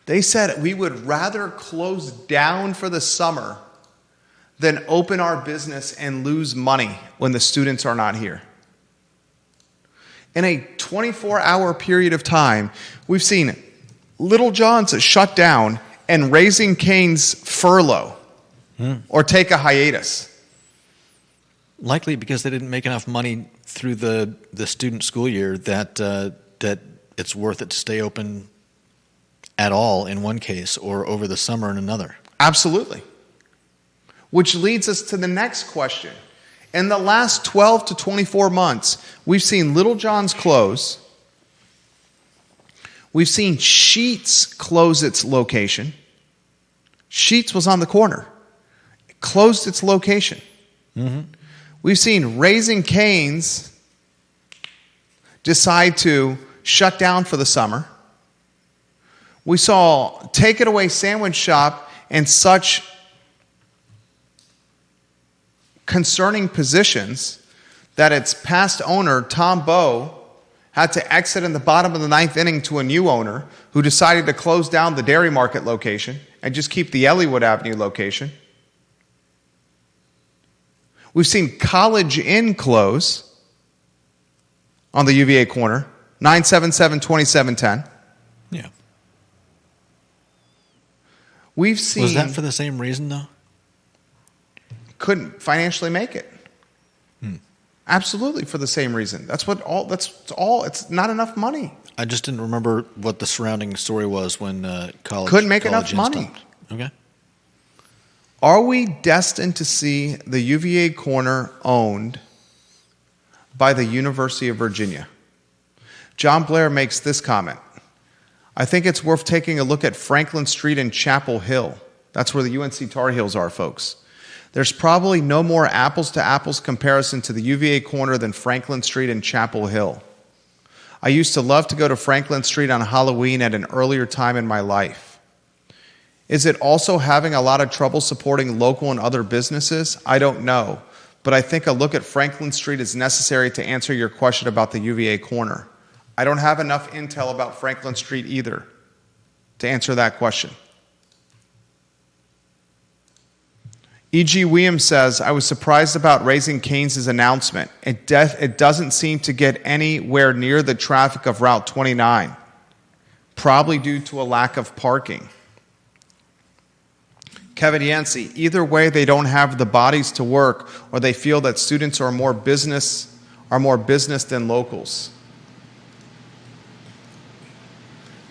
They said we would rather close down for the summer than open our business and lose money when the students are not here. In a 24-hour period of time, we've seen Littejohn's shut down and Raising Cane's furlough or take a hiatus. Likely because they didn't make enough money through the student school year that it's worth it to stay open at all in one case or over the summer in another. Absolutely. Which leads us to the next question. In the last 12 to 24 months, we've seen Littejohn's close. We've seen Sheetz close its location. Sheetz was on the corner. It closed its location. Mm-hmm. We've seen Raising Cane's decide to shut down for the summer. We saw Take It Away Sandwich Shop in such concerning positions that its past owner, Tom Bowe, had to exit in the bottom of the ninth inning to a new owner who decided to close down the Dairy Market location and just keep the Elliowood Avenue location. We've seen College Inn close on the UVA corner, 977-2710. Yeah. We've seen... Was that for the same reason, though? Couldn't financially make it. Absolutely for the same reason. That's all. It's not enough money. I just didn't remember what the surrounding story was when college couldn't make enough money. Stopped. Okay. Are we destined to see the UVA corner owned by the University of Virginia? John Blair makes this comment. I think it's worth taking a look at Franklin Street and Chapel Hill. That's where the UNC Tar Heels are, folks. There's probably no more apples-to-apples comparison to the UVA corner than Franklin Street and Chapel Hill. I used to love to go to Franklin Street on Halloween at an earlier time in my life. Is it also having a lot of trouble supporting local and other businesses? I don't know, but I think a look at Franklin Street is necessary to answer your question about the UVA corner. I don't have enough intel about Franklin Street either to answer that question. E.G. Williams says, I was surprised about Raising Cane's announcement. It doesn't seem to get anywhere near the traffic of Route 29, probably due to a lack of parking. Kevin Yancey, either way, they don't have the bodies to work, or they feel that students are more business than locals.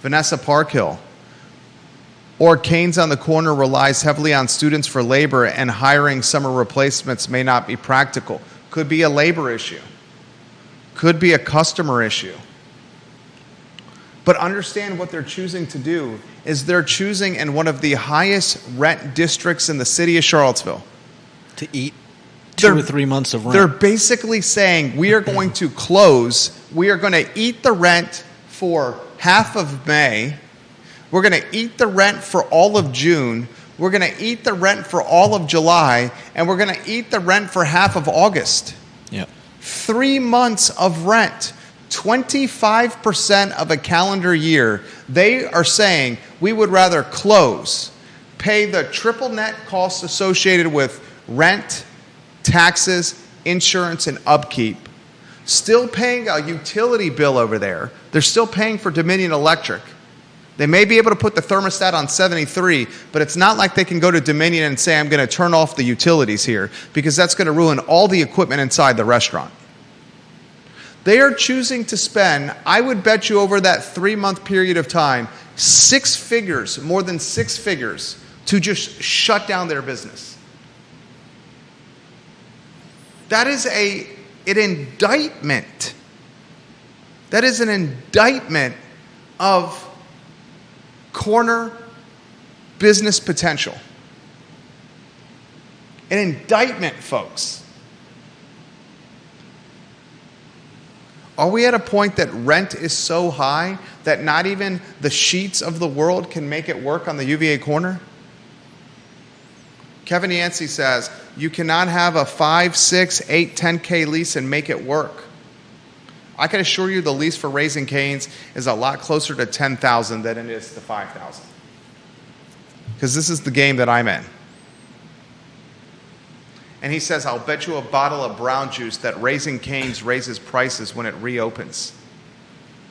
Vanessa Parkhill, or Cane's on the corner relies heavily on students for labor and hiring summer replacements may not be practical. Could be a labor issue. Could be a customer issue. But understand what they're choosing to do is they're choosing in one of the highest rent districts in the city of Charlottesville to eat 2 or 3 months of rent. They're basically saying we are going to close, we are going to eat the rent for half of May, we're going to eat the rent for all of June, we're going to eat the rent for all of July, and we're going to eat the rent for half of August. Yep. 3 months of rent. 25% of a calendar year, they are saying we would rather close, pay the triple net costs associated with rent, taxes, insurance, and upkeep, still paying a utility bill over there. They're still paying for Dominion Electric. They may be able to put the thermostat on 73, but it's not like they can go to Dominion and say, I'm going to turn off the utilities here, because that's going to ruin all the equipment inside the restaurant. They are choosing to spend, I would bet you over that 3-month period of time, 6 figures, more than 6 figures, to just shut down their business. That is an indictment. That is an indictment of corner business potential. An indictment, folks. Are we at a point that rent is so high that not even the Sheets of the world can make it work on the UVA corner? Kevin Yancey says, you cannot have a 5, 6, 8, 10K lease and make it work. I can assure you the lease for Raising Cane's is a lot closer to $10,000 than it is to $5,000. Because this is the game that I'm in. And he says, I'll bet you a bottle of brown juice that Raising Cane's raises prices when it reopens.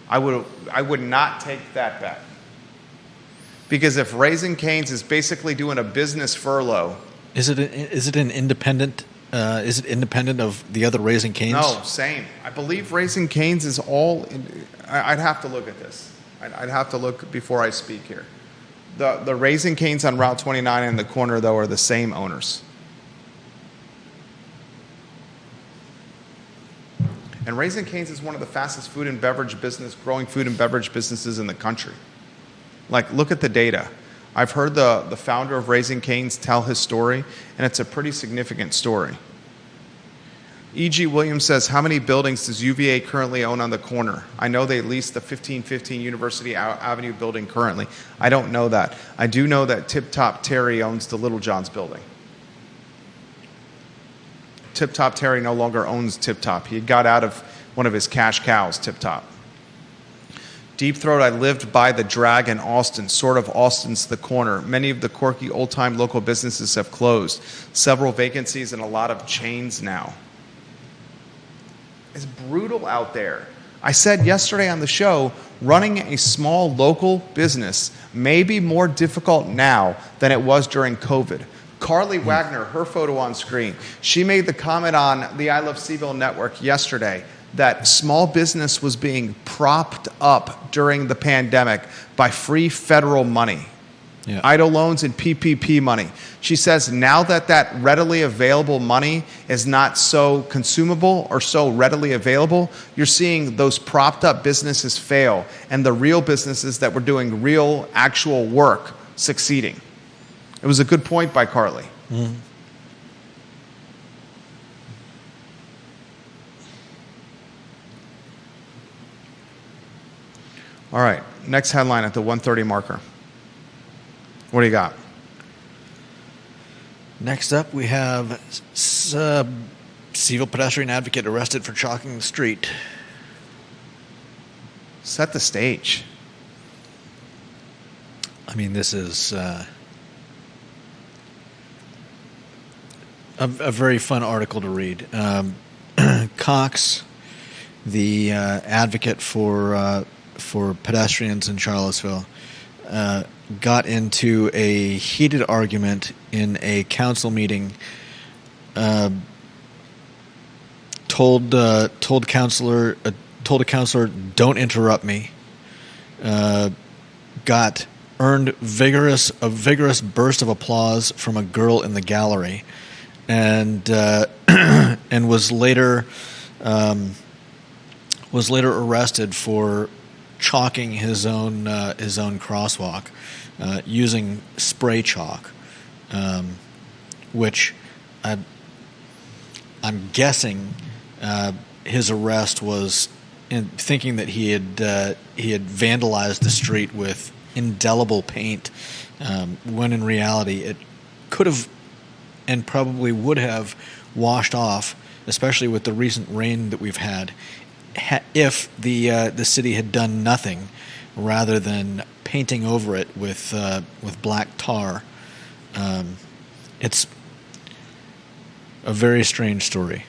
I would not take that bet. Because if Raising Cane's is basically doing a business furlough. Is it an independent? Is it independent of the other Raising Cane's? No, same. I believe Raising Cane's is all. I'd have to look at this. I'd have to look before I speak here. The Raising Cane's on Route 29 in the corner, though, are the same owners. And Raising Cane's is one of the fastest growing food and beverage businesses in the country. Like, look at the data. I've heard the founder of Raising Cane's tell his story, and it's a pretty significant story. E.G. Williams says, how many buildings does UVA currently own on the corner? I know they lease the 1515 University Avenue building currently. I don't know that. I do know that Tip Top Terry owns the Littlejohn's building. Tip Top Terry no longer owns Tip Top. He got out of one of his cash cows, Tip Top. Deep Throat, I lived by the drag in Austin, sort of Austin's the corner. Many of the quirky old-time local businesses have closed. Several vacancies and a lot of chains now. It's brutal out there. I said yesterday on the show, running a small local business may be more difficult now than it was during COVID. Carly Wagner, her photo on screen, she made the comment on the I Love CVille Network yesterday that small business was being propped up during the pandemic by free federal money, EIDL loans and PPP money. She says now that readily available money is not so consumable or so readily available, you're seeing those propped up businesses fail and the real businesses that were doing real, actual work succeeding. It was a good point by Carly. Mm-hmm. All right, next headline at the 1:30 marker. What do you got? Next up, we have CVille pedestrian advocate arrested for chalking the street. Set the stage. I mean, this is a very fun article to read. Cox, the advocate for pedestrians in Charlottesville, got into a heated argument in a council meeting. Told a counselor, "Don't interrupt me." Earned a vigorous burst of applause from a girl in the gallery, and was later arrested for chalking his own crosswalk using spray chalk, which I'm guessing his arrest was in thinking that he had vandalized the street with indelible paint, when in reality it could have and probably would have washed off, especially with the recent rain that we've had, if the city had done nothing rather than painting over it with black tar. It's a very strange story.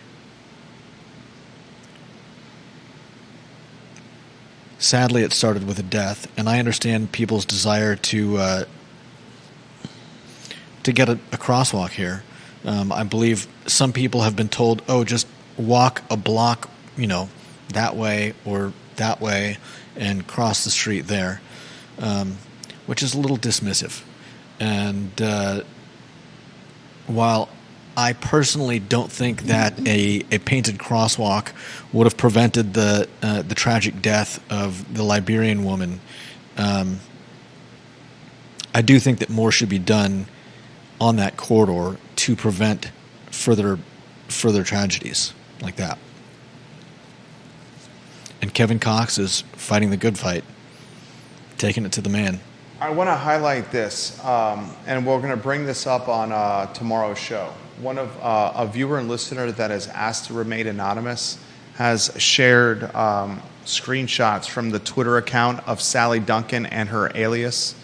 Sadly, it started with a death, and I understand people's desire to get a crosswalk here. I believe some people have been told, "Oh, just walk a block, that way or that way and cross the street there, which is a little dismissive. And while I personally don't think that a painted crosswalk would have prevented the tragic death of the Liberian woman, I do think that more should be done on that corridor to prevent further tragedies like that. And Kevin Cox is fighting the good fight, taking it to the man. I want to highlight this, and we're going to bring this up on tomorrow's show. One of a viewer and listener that has asked to remain anonymous has shared screenshots from the Twitter account of Sally Duncan and her alias.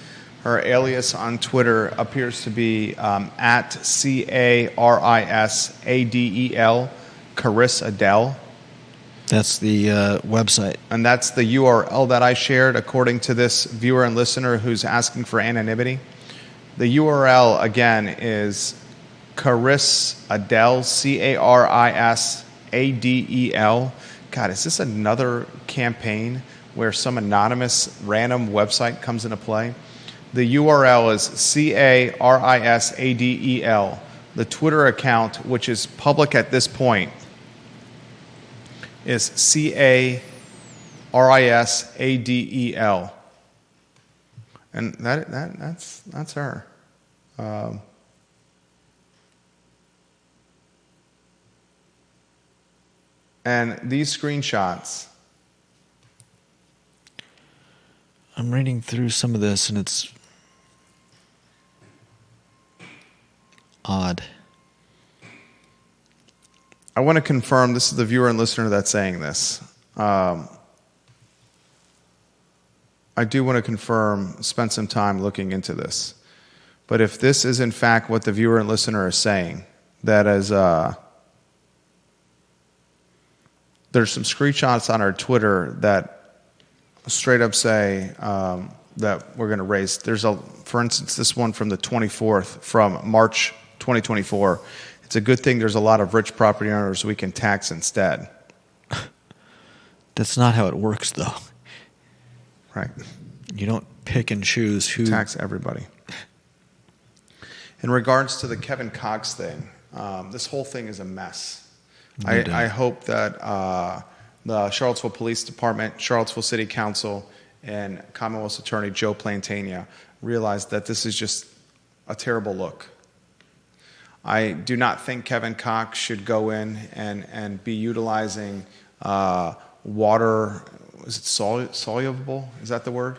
Her alias on Twitter appears to be at CARISADEL, Caris Adele. That's the website. And that's the URL that I shared according to this viewer and listener who's asking for anonymity. The URL, again, is Caris Adele, CARISADEL. God, is this another campaign where some anonymous random website comes into play? The URL is CARISADEL. The Twitter account, which is public at this point, is CARISADEL. And that's her. And these screenshots. I'm reading through some of this, and it's odd. I want to confirm, this is the viewer and listener that's saying this. I do want to confirm, spend some time looking into this. But if this is in fact what the viewer and listener is saying, that is, there's some screenshots on our Twitter that straight up say that we're going to raise. For instance, this one from the 24th from March 2024. It's a good thing there's a lot of rich property owners we can tax instead. That's not how it works, though. Right. You don't pick and choose who... Tax everybody. In regards to the Kevin Cox thing, this whole thing is a mess. I hope that the Charlottesville Police Department, Charlottesville City Council, and Commonwealth's Attorney Joe Plantania realize that this is just a terrible look. I do not think Kevin Cox should go in and be utilizing water. Is it soluble? Is that the word?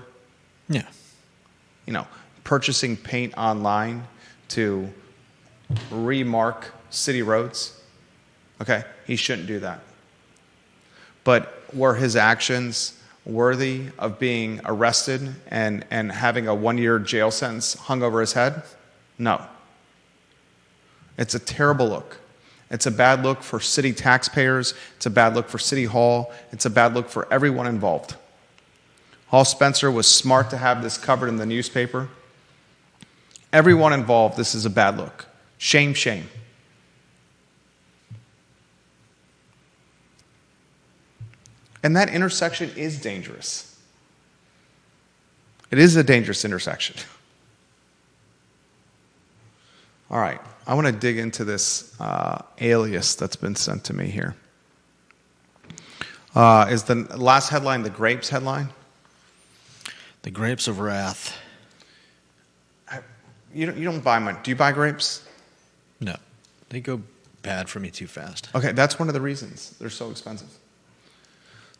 Yeah. Purchasing paint online to remark city roads. Okay, he shouldn't do that. But were his actions worthy of being arrested and having a 1-year jail sentence hung over his head? No. It's a terrible look. It's a bad look for city taxpayers. It's a bad look for City Hall. It's a bad look for everyone involved. Hall Spencer was smart to have this covered in the newspaper. Everyone involved, this is a bad look. Shame, shame. And that intersection is dangerous. It is a dangerous intersection. All right, I want to dig into this alias that's been sent to me here. Is the last headline the Grapes headline? The Grapes of Wrath. You don't buy much. Do you buy grapes? No. They go bad for me too fast. Okay, that's one of the reasons they're so expensive.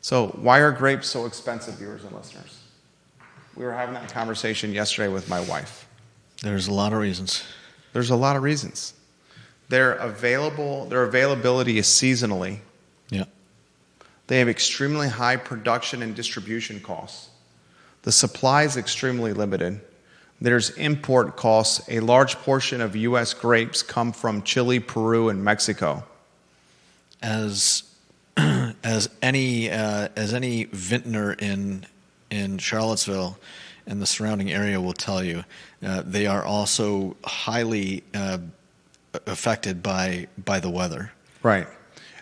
So why are grapes so expensive, viewers and listeners? We were having that conversation yesterday with my wife. There's a lot of reasons. There's a lot of reasons. Their availability is seasonally. Yeah. They have extremely high production and distribution costs. The supply is extremely limited. There's import costs. A large portion of U.S. grapes come from Chile, Peru, and Mexico. As any vintner in Charlottesville and the surrounding area will tell you, they are also highly affected by the weather. Right.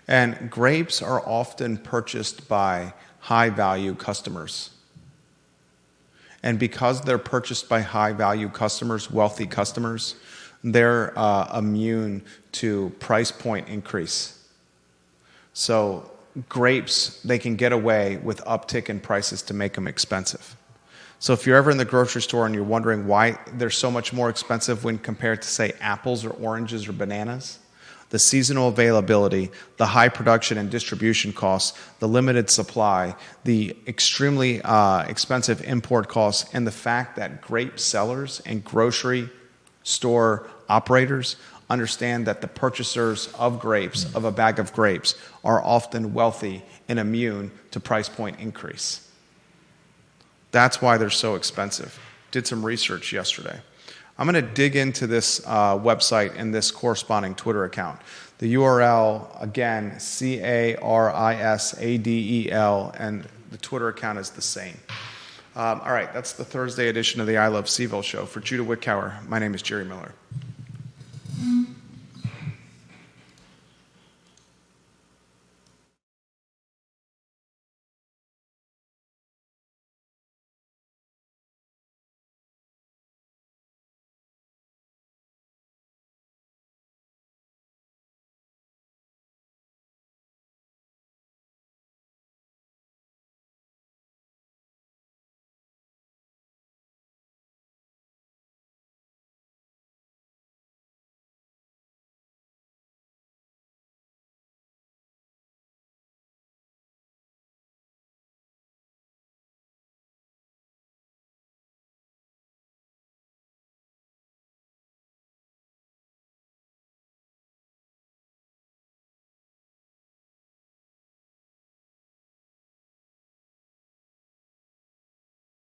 And grapes are often purchased by high-value customers. And because they're purchased by high-value customers, wealthy customers, they're immune to price point increase. So grapes, they can get away with uptick in prices to make them expensive. So if you're ever in the grocery store and you're wondering why they're so much more expensive when compared to, say, apples or oranges or bananas, the seasonal availability, the high production and distribution costs, the limited supply, the extremely expensive import costs, and the fact that grape sellers and grocery store operators understand that the purchasers of grapes, of a bag of grapes, are often wealthy and immune to price point increase. That's why they're so expensive. Did some research yesterday. I'm going to dig into this website and this corresponding Twitter account. The URL, again, CARISADEL, and the Twitter account is the same. All right, that's the Thursday edition of the I Love CVille Show. For Judah Wickower, my name is Jerry Miller.